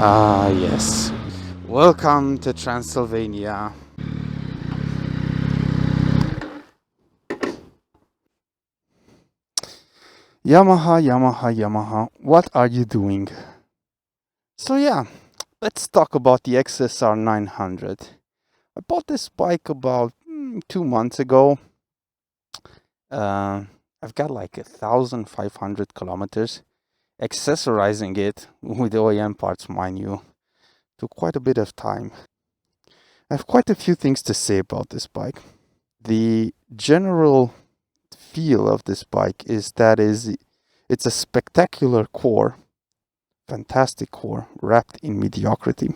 Ah, yes. Welcome to Transylvania. Yamaha, Yamaha, Yamaha. What are you doing? So, yeah, let's talk about the XSR 900. I bought this bike about 2 months ago. I've got like 1,500 kilometers. Accessorizing it with OEM parts, mind you, took quite a bit of time. I have quite a few things to say about this bike. The general feel of this bike is that it's a spectacular core, fantastic core wrapped in mediocrity.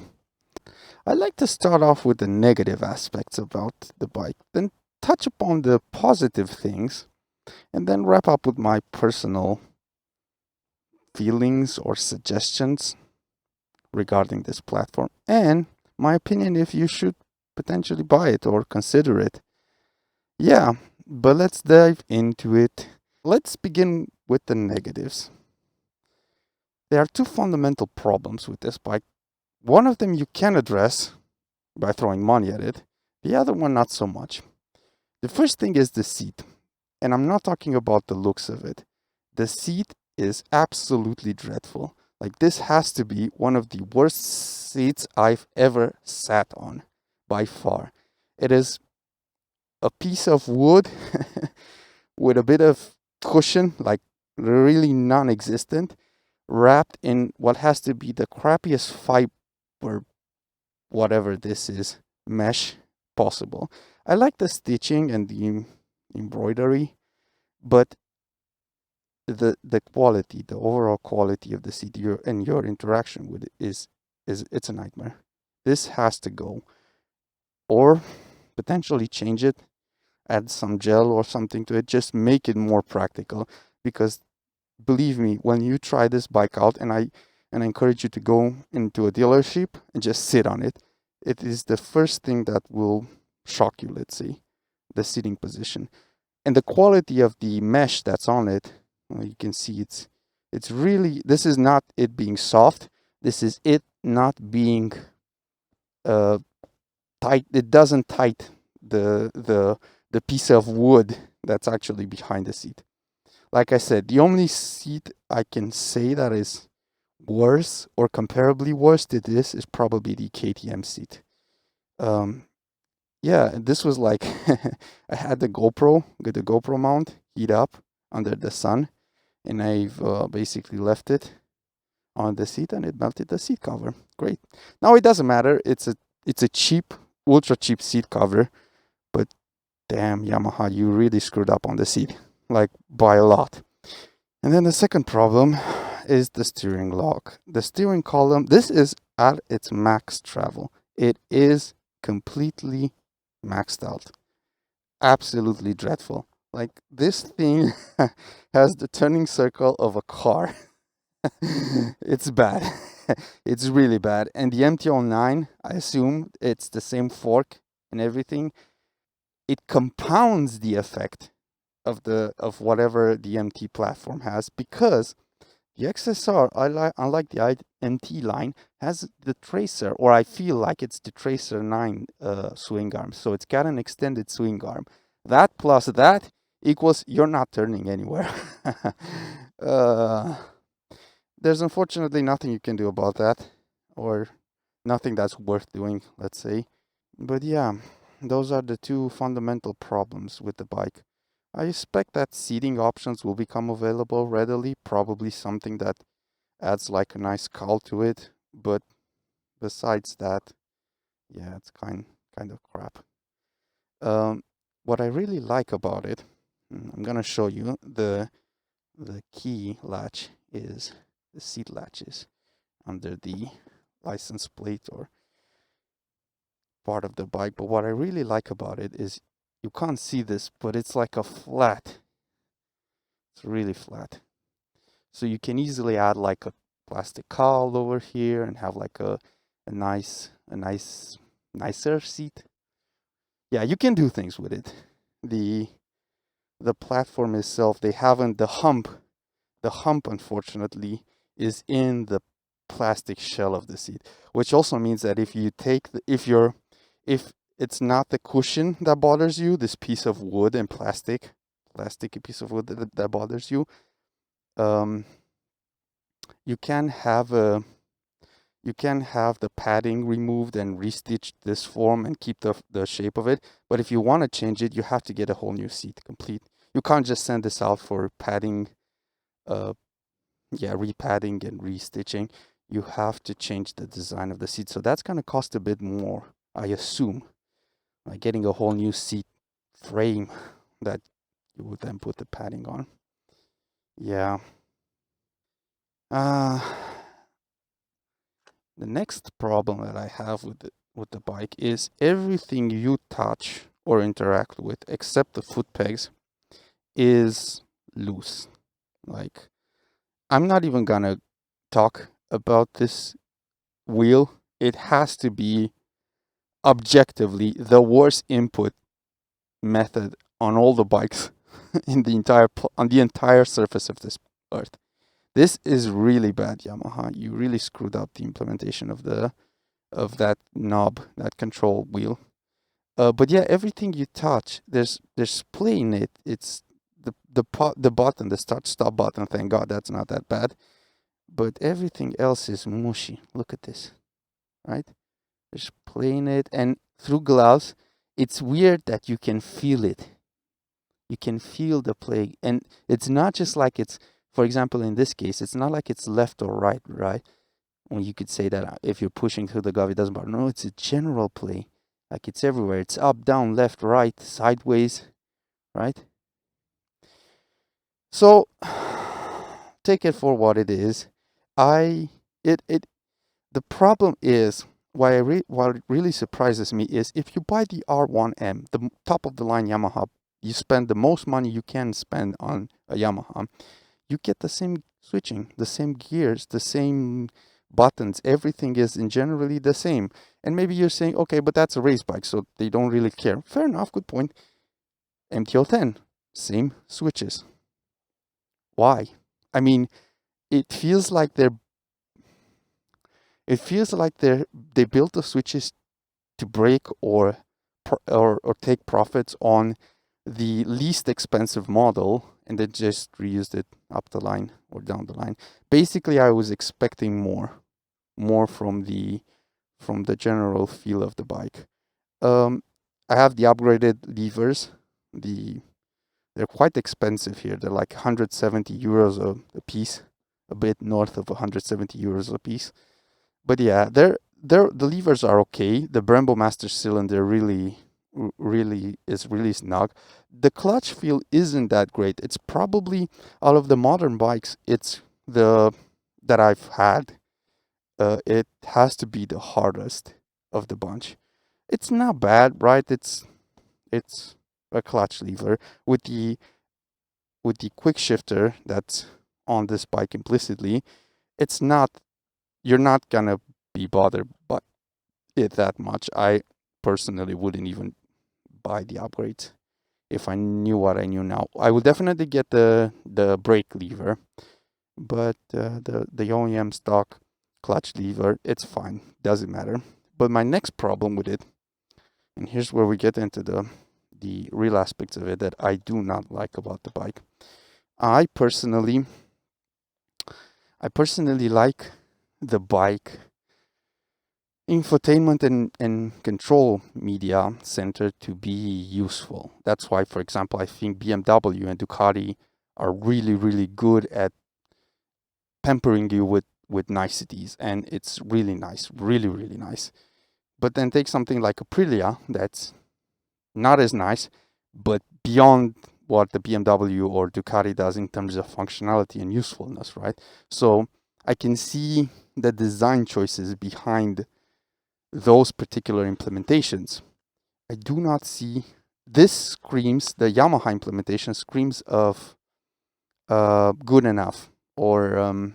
I like to start off with the negative aspects about the bike, then touch upon the positive things, and then wrap up with my personal feelings or suggestions regarding this platform and my opinion if you should potentially buy it or consider it. Yeah, but let's dive into it. Let's begin with the negatives. There are two fundamental problems with this bike. One of them you can address by throwing money at it, the other one not so much. The first thing is the seat, and I'm not talking about the looks of it. The seat is absolutely dreadful. Like, this has to be one of the worst seats I've ever sat on, by far. It is a piece of wood with a bit of cushion, like really non-existent, wrapped in what has to be the crappiest fiber, whatever this is, mesh possible. I like the stitching and the embroidery, but the quality, the overall quality of the seat and your interaction with it is it's a nightmare. This has to go, or potentially change it, add some gel or something to it, just make it more practical. Because believe me, when you try this bike out, and I encourage you to go into a dealership and just sit on it, it is the first thing that will shock you, let's say, the sitting position. And the quality of the mesh that's on it, well, you can see it's really, this is not it being soft, this is it not being tight. It doesn't tight the piece of wood that's actually behind the seat. Like I said, the only seat I can say that is worse or comparably worse to this is probably the KTM seat. Yeah, this was like I had the GoPro mount heat up under the sun, and I've basically left it on the seat, and it melted the seat cover. Great. Now it doesn't matter. It's a cheap, ultra cheap seat cover, but damn, Yamaha, you really screwed up on the seat, like by a lot. And then the second problem is the steering lock. The steering column, this is at its max travel. It is completely maxed out. Absolutely dreadful. Like, this thing has the turning circle of a car. It's bad. It's really bad. And the MT-09, I assume it's the same fork and everything. It compounds the effect of whatever the MT platform has, because the XSR, unlike the MT line, has the Tracer, or I feel like it's the Tracer 9 swing arm. So it's got an extended swing arm. That plus that equals you're not turning anywhere. There's unfortunately nothing you can do about that, or nothing that's worth doing, let's say. But yeah, those are the two fundamental problems with the bike. I expect that seating options will become available readily, probably something that adds like a nice cowl to it, but besides that, yeah, it's kind of crap. What I really like about it, I'm gonna show you the key latch is the seat latches under the license plate or part of the bike. But what I really like about it is you can't see this, but it's like a flat. It's really flat. So you can easily add like a plastic cowl over here and have like a nicer seat. Yeah, you can do things with it. The platform itself, they haven't the hump unfortunately is in the plastic shell of the seat, which also means that if you take if it's not the cushion that bothers you, this piece of wood and plasticky piece of wood that bothers you, you can have the padding removed and restitched this form and keep the shape of it. But if you want to change it, you have to get a whole new seat complete. You can't just send this out for padding, repadding and restitching. You have to change the design of the seat. So that's going to cost a bit more, I assume. Like getting a whole new seat frame that you would then put the padding on. Yeah. The next problem that I have with the bike is everything you touch or interact with, except the foot pegs, is loose. Like, I'm not even gonna talk about this wheel. It has to be objectively the worst input method on all the bikes in the entire surface of this earth. This is really bad, Yamaha. You really screwed up the implementation of that knob, that control wheel. But yeah, everything you touch, there's play in it. It's the button, the start-stop button. Thank God that's not that bad. But everything else is mushy. Look at this, right? There's play in it, and through gloves, it's weird that you can feel it. You can feel the play, and it's not just like it's. For example, in this case, it's not like it's left or right, right? When you could say that if you're pushing through the glove, it doesn't bother. No, it's a general play. Like it's everywhere. It's up, down, left, right, sideways, right? So take it for what it is. The problem is what really surprises me is if you buy the R1M, the top of the line Yamaha, you spend the most money you can spend on a Yamaha. You get the same switching, the same gears, the same buttons. Everything is generally the same. And maybe you're saying, okay, but that's a race bike, so they don't really care. Fair enough, good point. MTO10, same switches. Why? I mean, it feels like they built the switches to break or take profits on the least expensive model and then just reused it up the line or down the line. Basically, I was expecting more from the general feel of the bike. I have the upgraded levers. They're quite expensive here. They're like 170 euros a piece, a bit north of 170 euros a piece. But yeah, the levers are okay. The Brembo Master Cylinder really is really snug. The clutch feel isn't that great. It's probably out of the modern bikes, it's that I've had. It has to be the hardest of the bunch. It's not bad, right? It's a clutch lever with the quick shifter that's on this bike implicitly. It's not. You're not gonna be bothered by it that much. I personally wouldn't even buy the upgrades if I knew what I knew now. I will definitely get the brake lever, but the OEM stock clutch lever, it's fine, doesn't matter. But my next problem with it, and here's where we get into the real aspects of it that I do not like about the bike. I personally like the bike infotainment and control media center to be useful. That's why, for example, I think BMW and Ducati are really, really good at pampering you with niceties, and it's really nice, really, really nice. But then take something like Aprilia that's not as nice, but beyond what the BMW or Ducati does in terms of functionality and usefulness, right? So I can see the design choices behind those particular implementations. I do not see this the Yamaha implementation screams of good enough, or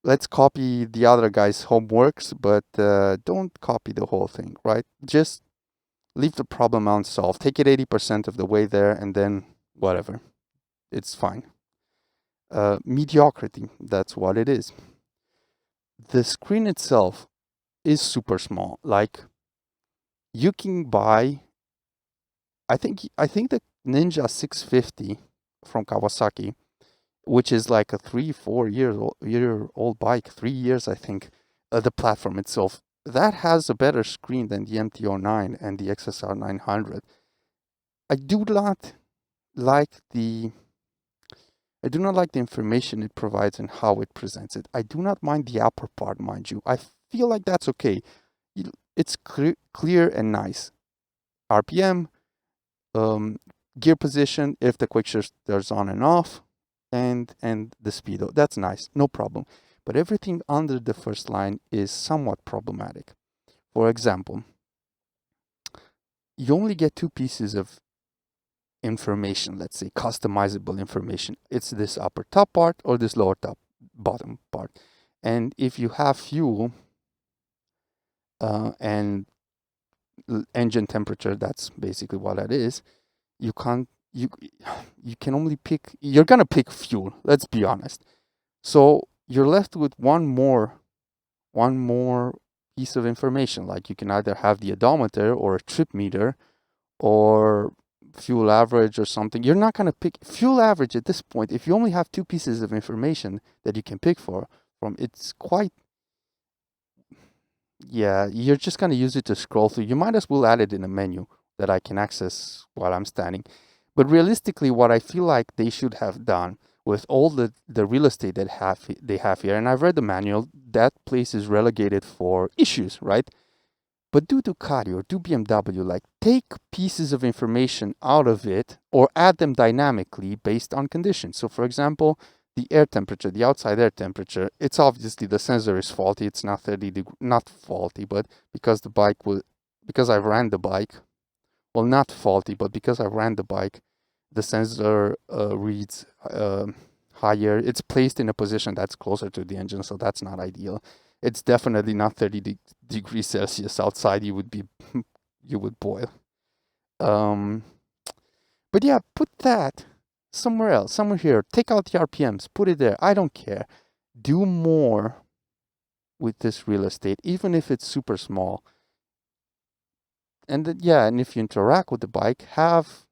let's copy the other guy's homeworks, but don't copy the whole thing, right? Just leave the problem unsolved. Take it 80% of the way there, and then whatever. It's fine. Mediocrity, that's what it is. the screen itself is super small. Like, you can buy, I think the Ninja 650 from Kawasaki, which is like a 3-4 year old bike, 3 years, I think, the platform itself, that has a better screen than the MT-09 and the XSR 900. I do not like the I do not like the information it provides and how it presents it. I do not mind the upper part, mind you. I feel like that's okay. It's clear and nice. RPM, gear position, if the quick shifter's on and off, and the speedo. That's nice, no problem. But everything under the first line is somewhat problematic. For example, you only get two pieces of information, let's say customizable information. It's this upper top part or this lower top bottom part. And if you have fuel and engine temperature, that's basically what that is. You can't you can only pick, you're gonna pick fuel, let's be honest. So you're left with one more piece of information. Like, you can either have the odometer or a trip meter or fuel average or something. You're not going to pick fuel average at this point. If you only have two pieces of information that you can pick from, it's quite, yeah, you're just going to use it to scroll through. You might as well add it in a menu that I can access while I'm standing. But realistically, what I feel like they should have done with all the real estate that they have here, and I've read the manual, that place is relegated for issues, right? But do Ducati or do BMW, like, take pieces of information out of it or add them dynamically based on conditions. So for example, the air temperature, the outside air temperature, it's obviously the sensor is faulty. It's not 30 degrees, not faulty, but because I ran the bike, well, not faulty, but because I ran the bike, the sensor reads higher. It's placed in a position that's closer to the engine, so that's not ideal. It's definitely not 30 degrees Celsius outside. You would boil. But yeah, put that somewhere else, somewhere here. Take out the RPMs, put it there. I don't care. Do more with this real estate, even if it's super small. And and if you interact with the bike, have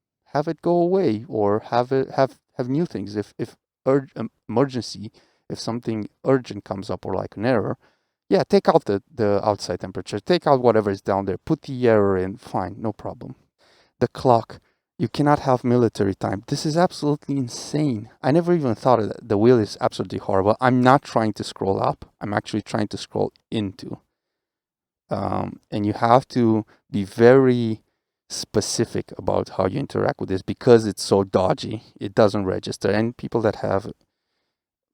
it go away, or have new things. If emergency, if something urgent comes up, or like an error, yeah, take out the outside temperature, take out whatever is down there, put the error in, fine, no problem. The clock, you cannot have military time. This is absolutely insane. I never even thought of that. The wheel is absolutely horrible. I'm not trying to scroll up. I'm actually trying to scroll into. And you have to be very specific about how you interact with this because it's so dodgy. It doesn't register. And people that have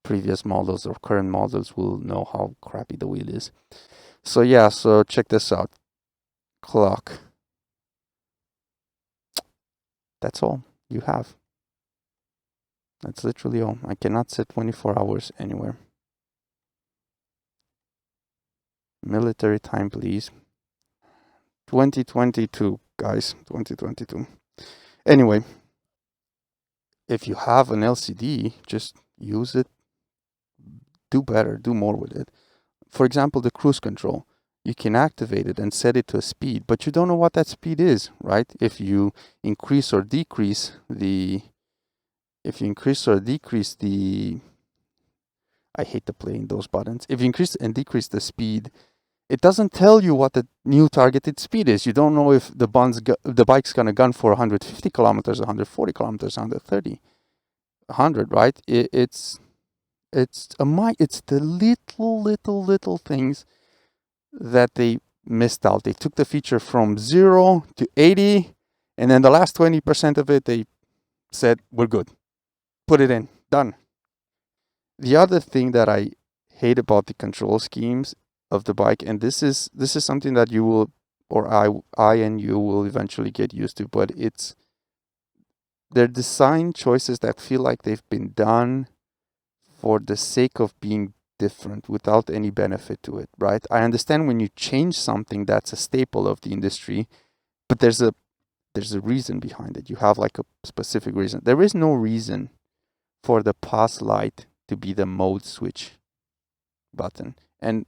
previous models or current models will know how crappy the wheel is. So yeah, so check this out. Clock. That's all you have. That's literally all. I cannot sit 24 hours anywhere. Military time, please. 2022, guys. 2022. Anyway, if you have an LCD, just use it. Do better. Do more with it. For example, the cruise control. You can activate it and set it to a speed, but you don't know what that speed is, right? If you increase or decrease the... I hate to playing those buttons. If you increase and decrease the speed, it doesn't tell you what the new targeted speed is. You don't know if the bike's gonna gun for 150 kilometers, 140 kilometers, 130, 100, right? It's the little things that they missed out. They took the feature from 0 to 80, and then the last 20% of it, they said, we're good. Put it in, done. The other thing that I hate about the control schemes of the bike, and this is something that you will, or I and you will eventually get used to, but they're design choices that feel like they've been done for the sake of being different without any benefit to it, right? I understand when you change something that's a staple of the industry, but there's a reason behind it. You have like a specific reason. There is no reason for the pause light to be the mode switch. button. And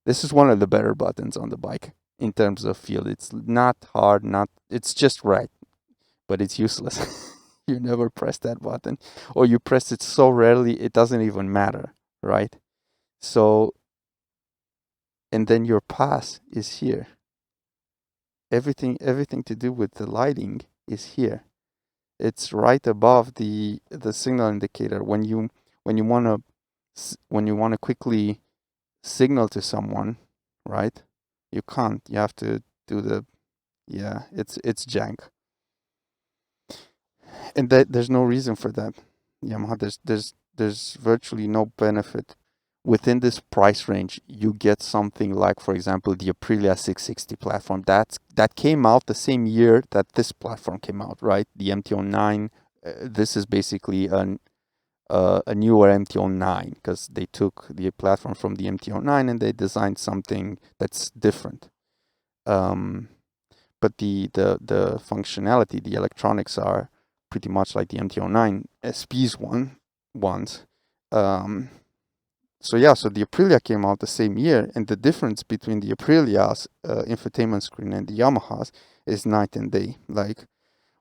this is one of the better buttons on the bike in terms of feel. It's not hard, it's just right, but it's useless. You never press that button, or you press it so rarely it doesn't even matter, right? So, and then your pass is here. Everything to do with the lighting is here. It's right above the signal indicator. When you want to quickly signal to someone, right? You can't. You have to do the, yeah, it's jank. And there's no reason for that. Yamaha, there's virtually no benefit. Within this price range, you get something like, for example, the Aprilia 660 platform. That came out the same year that this platform came out, right? The MT-09. This is basically a newer MT-09 because they took the platform from the MT-09 and they designed something that's different. But the functionality, the electronics are pretty much like the MT-09 SP's ones. So yeah, so the Aprilia came out the same year, and the difference between the Aprilia's infotainment screen and the Yamaha's is night and day. Like,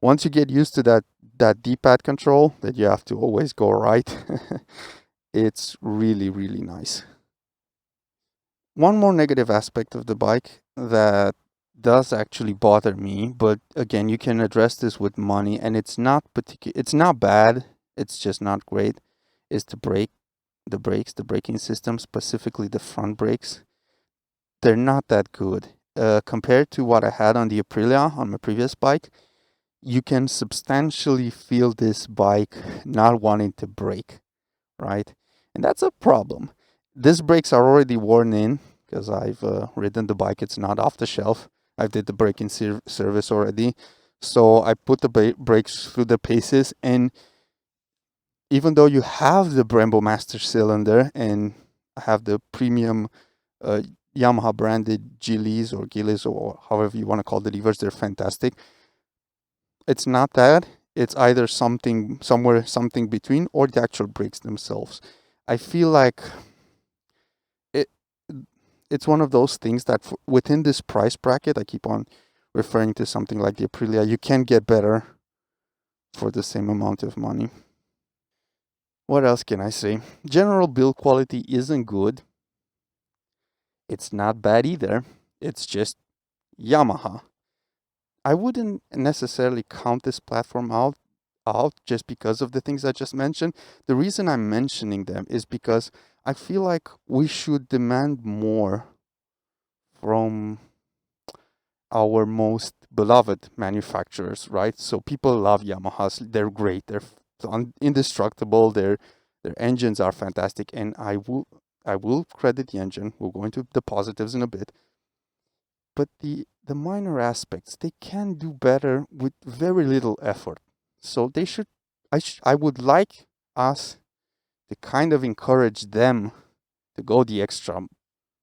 once you get used to that D-pad control that you have to always go right, it's really, really nice. One more negative aspect of the bike that does actually bother me, but again, you can address this with money, and it's not bad, it's just not great, is the brakes, the braking system, specifically the front brakes. They're not that good. Compared to what I had on the Aprilia, on my previous bike, you can substantially feel this bike not wanting to brake, right? And that's a problem. These brakes are already worn in because I've ridden the bike. It's not off the shelf. I did the braking service already. So I put the brakes through the paces, and even though you have the Brembo Master cylinder and have the premium Yamaha branded Gillies or however you want to call the levers, they're fantastic. It's not that. It's either something between, or the actual brakes themselves. I feel like it's one of those things that within this price bracket, I keep on referring to something like the Aprilia, you can get better for the same amount of money. What else can I say? General build quality isn't good. It's not bad either. It's just Yamaha. I wouldn't necessarily count this platform out just because of the things I just mentioned. The reason I'm mentioning them is because I feel like we should demand more from our most beloved manufacturers, right? So people love Yamahas. They're great. They're indestructible. Their engines are fantastic, and I will credit the engine. We'll go into the positives in a bit. But the minor aspects, they can do better with very little effort. So they should. I would like us to kind of encourage them to go the extra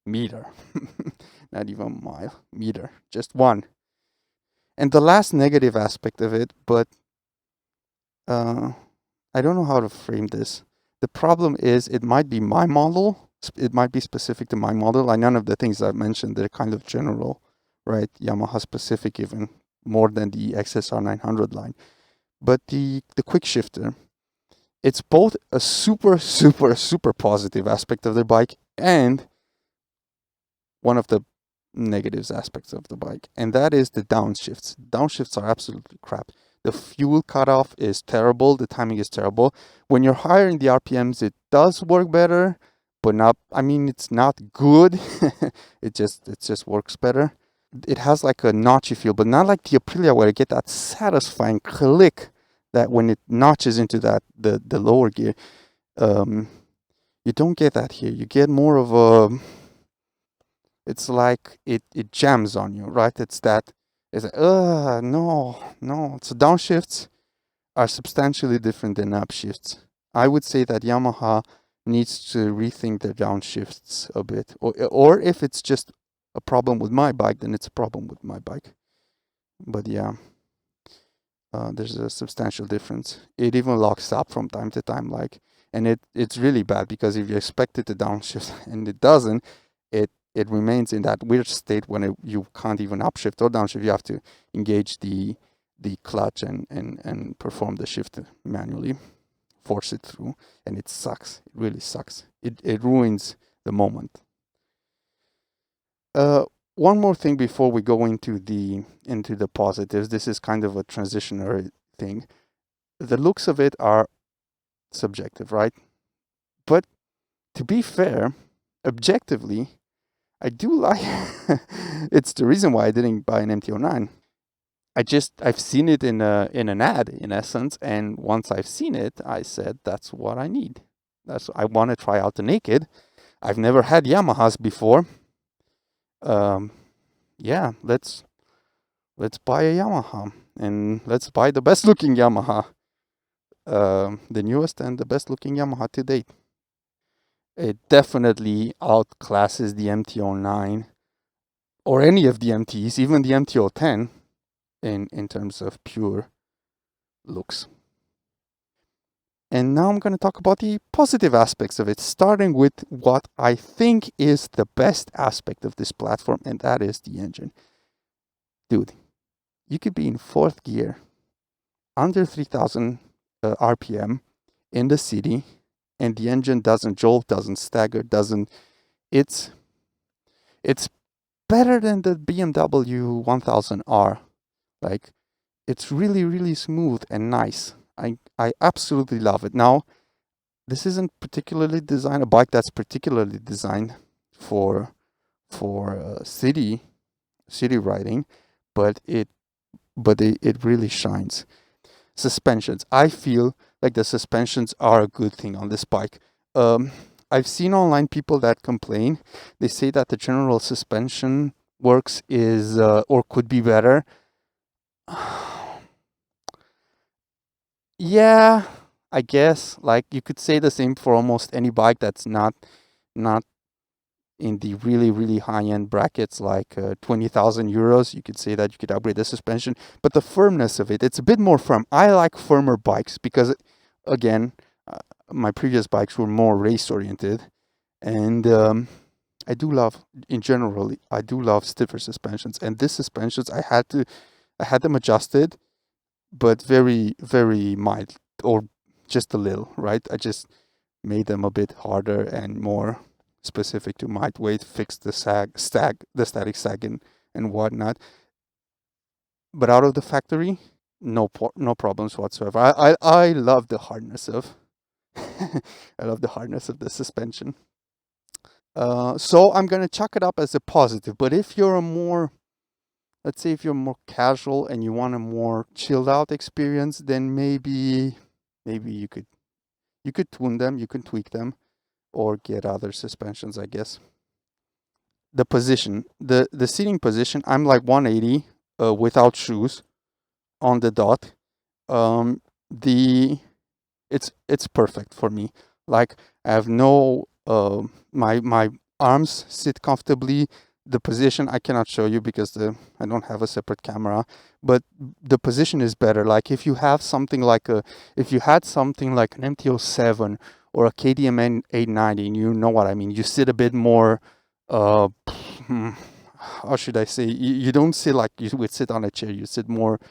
meter, not even mile, meter, just one. And the last negative aspect of it, but I don't know how to frame this. The problem is it might be my model. It might be specific to my model. Like, none of the things I've mentioned, they're kind of general, right? Yamaha specific even more than the XSR 900 line. But the quick shifter, it's both a super, super, super positive aspect of the bike and one of the negatives aspects of the bike, and that is the downshifts. Downshifts are absolutely crap. The fuel cutoff is terrible. The timing is terrible. When you're higher in the RPMs, it does work better, but not. I mean, it's not good. it just works better. It has like a notchy feel, but not like the Aprilia where you get that satisfying click that when it notches into that the lower gear. You don't get that here. You get more of a. It's like it jams on you, right? It's like, no. So downshifts are substantially different than upshifts. I would say that Yamaha needs to rethink their downshifts a bit, or if it's just a problem with my bike, then it's a problem with my bike. But yeah, there's a substantial difference. It even locks up from time to time. Like, And it's really bad, because if you expect it to downshift and it doesn't, it remains in that weird state when you can't even upshift or downshift. You have to engage the clutch and perform the shift manually, force it through, and it sucks. It really sucks. It ruins the moment. One more thing before we go into the positives. This is kind of a transitionary thing. The looks of it are subjective, right? But to be fair, objectively, I do like. It's the reason why I didn't buy an MT-09. I've seen it in an ad, in essence, and once I've seen it, I said that's what I need. I want to try out the naked. I've never had Yamahas before. Yeah, let's buy a Yamaha, and let's buy the best looking Yamaha, the newest and the best looking Yamaha to date. It definitely outclasses the MT-09 or any of the MTs, even the MT-10, in terms of pure looks. And now I'm going to talk about the positive aspects of it, starting with what I think is the best aspect of this platform, and that is the engine. Dude, you could be in fourth gear, under 3,000 RPM in the city, and the engine doesn't jolt, doesn't stagger, it's better than the BMW 1000R. Like, it's really, really smooth and nice. I absolutely love it. Now, this isn't particularly designed, a bike that's particularly designed for city riding, but it really shines. Suspensions. I feel like the suspensions are a good thing on this bike. I've seen online people that complain. They say that the general suspension works is or could be better. Yeah, I guess, like, you could say the same for almost any bike that's not in the really, really high end brackets, like 20,000 euros. You could say that you could upgrade the suspension, but the firmness of it, it's a bit more firm. I like firmer bikes because, again, my previous bikes were more race oriented, and I do love, in general, I do love stiffer suspensions. And this suspensions, I had them adjusted, but very, very mild, or just a little, right? I just made them a bit harder and more specific to my weight, fixed the the static sag and whatnot. But out of the factory, no problems whatsoever. I love the hardness of I love the hardness of the suspension. So I'm gonna chalk it up as a positive. But if you're a more, let's say, if you're more casual and you want a more chilled out experience, then maybe you could tune them, you can tweak them, or get other suspensions, I guess. The position, the seating position, I'm like 180 without shoes on the dot. The It's perfect for me. Like, I have no my arms sit comfortably. The position I cannot show you because I don't have a separate camera, but the position is better. Like, if you had something like an MT-07 or a KDM 890, and you know what I mean, you sit a bit more how should I say, you don't sit like you would sit on a chair. You sit more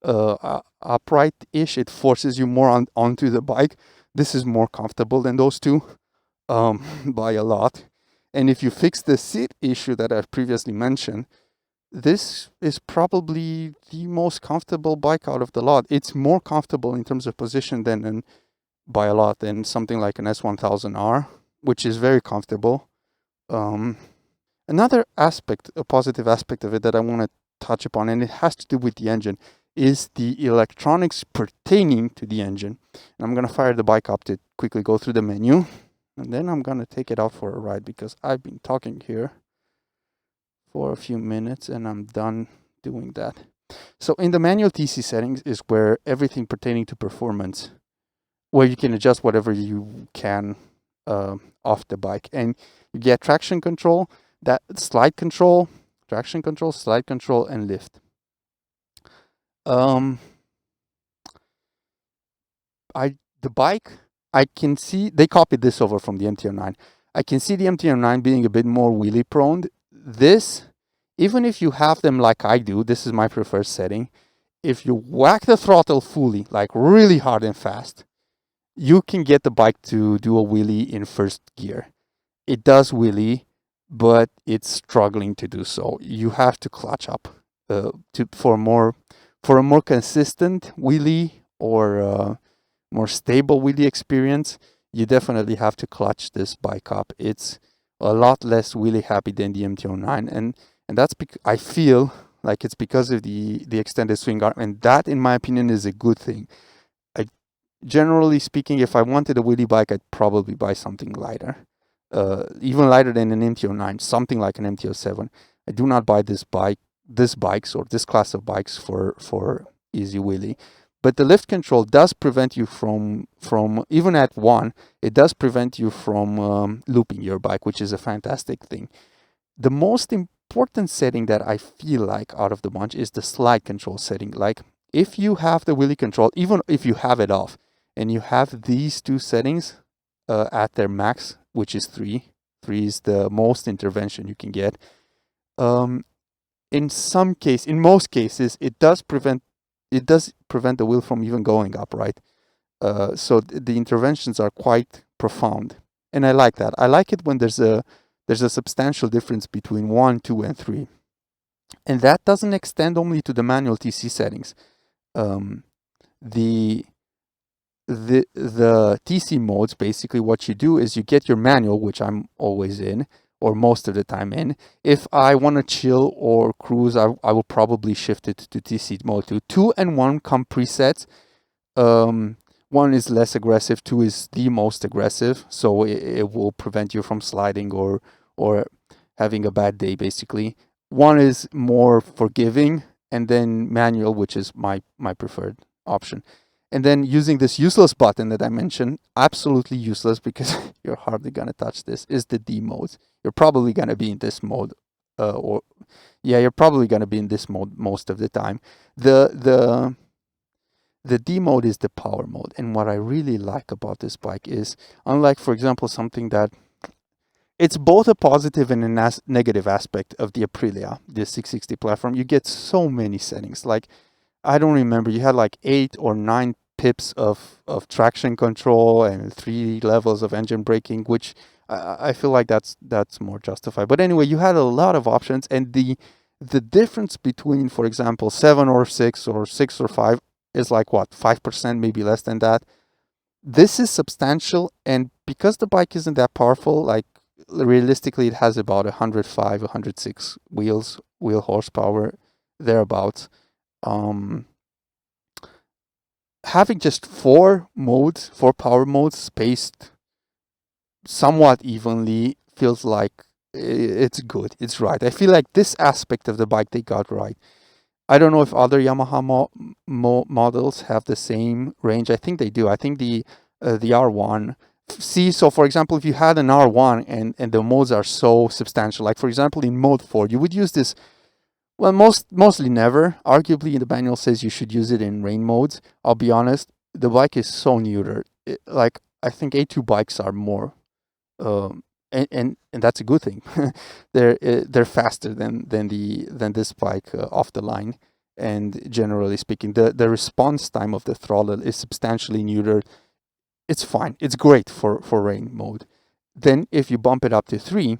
upright-ish. It forces you more onto the bike. This is more comfortable than those two, by a lot. And if you fix the seat issue that I've previously mentioned, this is probably the most comfortable bike out of the lot. It's more comfortable in terms of position by a lot than something like an S1000R, which is very comfortable. Another aspect, a positive aspect of it that I want to touch upon, and it has to do with the engine, is the electronics pertaining to the engine. And I'm going to fire the bike up to quickly go through the menu, and then I'm going to take it out for a ride because I've been talking here for a few minutes and I'm done doing that. So in the manual TC settings is where everything pertaining to performance, where you can adjust whatever you can off the bike. And you get traction control, that slide control, traction control, slide control, and lift. The bike I can see they copied this over from the MT-09. I can see the MT-09 being a bit more wheelie prone. This, even if you have them like I do, this is my preferred setting. If you whack the throttle fully, like really hard and fast, you can get the bike to do a wheelie in first gear. It does wheelie, but it's struggling to do so. You have to clutch up for a more consistent wheelie or more stable wheelie experience. You definitely have to clutch this bike up. It's a lot less wheelie happy than the MT-09, and that's because I feel like it's because of the extended swing arm, and that, in my opinion, is a good thing. Generally speaking, if I wanted a wheelie bike, I'd probably buy something lighter, even lighter than an MT-09, something like an MT-07. I do not buy this bikes or this class of bikes for easy wheelie. But the lift control does prevent you from even at 1, it does prevent you from looping your bike, which is a fantastic thing. The most important setting that I feel like out of the bunch is the slide control setting. Like, if you have the wheelie control, even if you have it off, and you have these two settings at their max, which is 3 is the most intervention you can get. In most cases, it does prevent the wheel from even going up, right? So the interventions are quite profound, and I like that. I like it when there's a substantial difference between 1, 2, and 3, and that doesn't extend only to the manual TC settings. The TC modes, basically what you do is you get your manual, which I'm always in, or most of the time in. If I want to chill or cruise, I will probably shift it to TC mode too. 2 and 1 come presets. 1 is less aggressive, 2 is the most aggressive, so it will prevent you from sliding or having a bad day, basically. 1 is more forgiving, and then manual, which is my preferred option. And then using this useless button that I mentioned, absolutely useless because you're hardly going to touch this, is the D mode. You're probably going to be in this mode, you're probably going to be in this mode most of the time. The D mode is the power mode. And what I really like about this bike is, unlike, for example, something that it's both a positive and a negative aspect of the Aprilia, the 660 platform, you get so many settings. Like, I don't remember, you had like 8 or 9 pips of traction control and 3 levels of engine braking, which I feel like that's more justified. But anyway, you had a lot of options, and the difference between, for example, 7 or 6 or 6 or 5 is like what, 5%, maybe less than that. This is substantial, and because the bike isn't that powerful, like realistically it has about 105, 106 wheel horsepower, thereabouts. Having just 4 power modes spaced somewhat evenly feels like it's good. It's right. I feel like this aspect of the bike they got right. I don't know if other Yamaha models have the same range. I think they do. I think the R1. See, so for example, if you had an R1 and the modes are so substantial, like for example in mode 4, you would use this. Well, mostly never. Arguably, the manual says you should use it in rain modes. I'll be honest, the bike is so neutered. Like, I think A2 bikes are more, and that's a good thing. they're faster than this bike off the line. And generally speaking, the response time of the throttle is substantially neutered. It's fine. It's great for rain mode. Then if you bump it up to 3,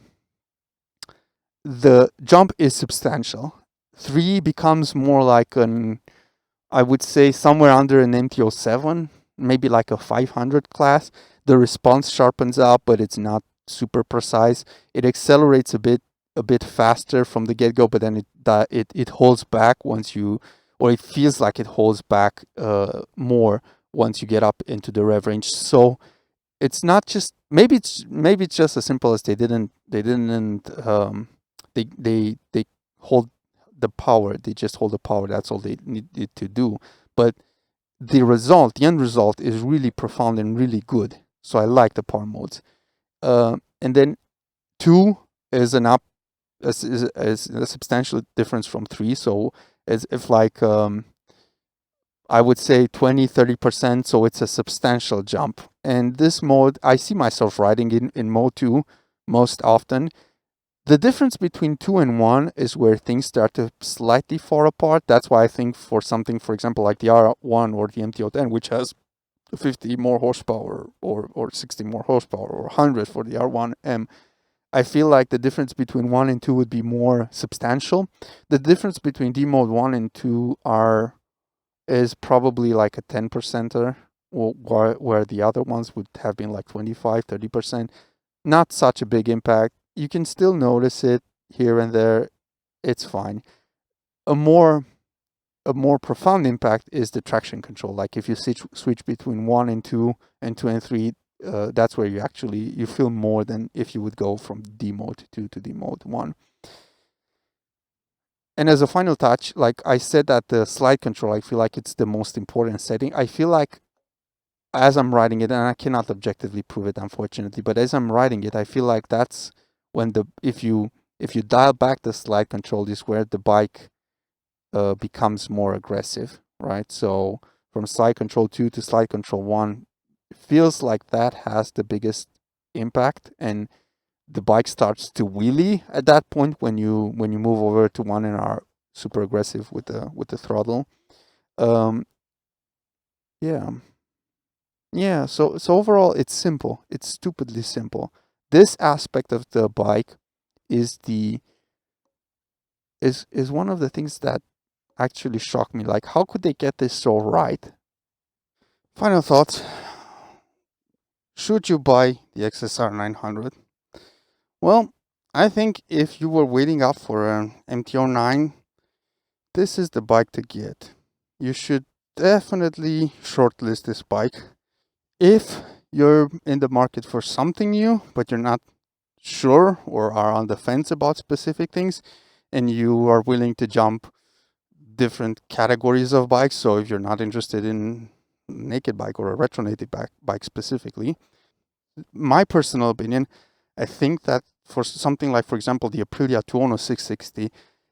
the jump is substantial. 3 becomes more like I would say somewhere under an MT-07, maybe like a 500 class. The response sharpens up, but it's not super precise. It accelerates a bit faster from the get-go, but then it holds back or it feels like it holds back more once you get up into the rev range. So it's not just, maybe it's just as simple as they hold the power. They just hold the power. That's all they needed to do. But the end result is really profound and really good. So I like the power modes. And then 2 is is a substantial difference from 3. So it's if like I would say 20-30%, so it's a substantial jump. And this mode, I see myself riding in mode 2 most often. The difference between 2 and 1 is where things start to slightly fall apart. That's why I think for something, for example, like the R1 or the MT-10, which has 50 more horsepower or 60 more horsepower or 100 for the R1M, I feel like the difference between 1 and 2 would be more substantial. The difference between D mode 1 and 2 is probably like a 10%er, where the other ones would have been like 25-30%. Not such a big impact. You can still notice it here and there. It's fine. A more profound impact is the traction control. Like if you switch between 1 and 2 and 2 and 3, that's where you feel more than if you would go from D mode 2 to D mode 1. And as a final touch, like I said, that the slide control, I feel like it's the most important setting. I feel like as I'm riding it, and I cannot objectively prove it, unfortunately, but as I'm riding it, I feel like that's when if you dial back the slide control, is where the bike becomes more aggressive, right? So from slide control 2 to slide control 1, it feels like that has the biggest impact, and the bike starts to wheelie at that point when you move over to 1 and are super aggressive with the throttle. Yeah. Yeah, so overall it's simple. It's stupidly simple. This aspect of the bike is one of the things that actually shocked me. Like, how could they get this so right? Final thoughts. Should you buy the XSR 900? Well, I think if you were waiting up for an MT-09, this is the bike to get. You should definitely shortlist this bike. If you're in the market for something new, but you're not sure or are on the fence about specific things, and you are willing to jump different categories of bikes, so if you're not interested in naked bike or a retro naked bike specifically, my personal opinion, I think that for something like, for example, the Aprilia Tuono 660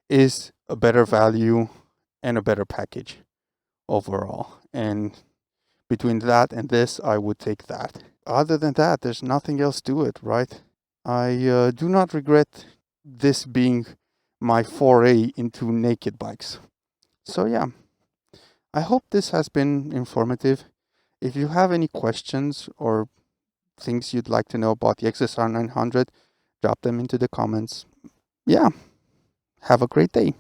is a better value and a better package overall. And between that and this, I would take that. Other than that, there's nothing else to it, right? I do not regret this being my foray into naked bikes. So yeah, I hope this has been informative. If you have any questions or things you'd like to know about the XSR 900, drop them into the comments. Yeah, have a great day.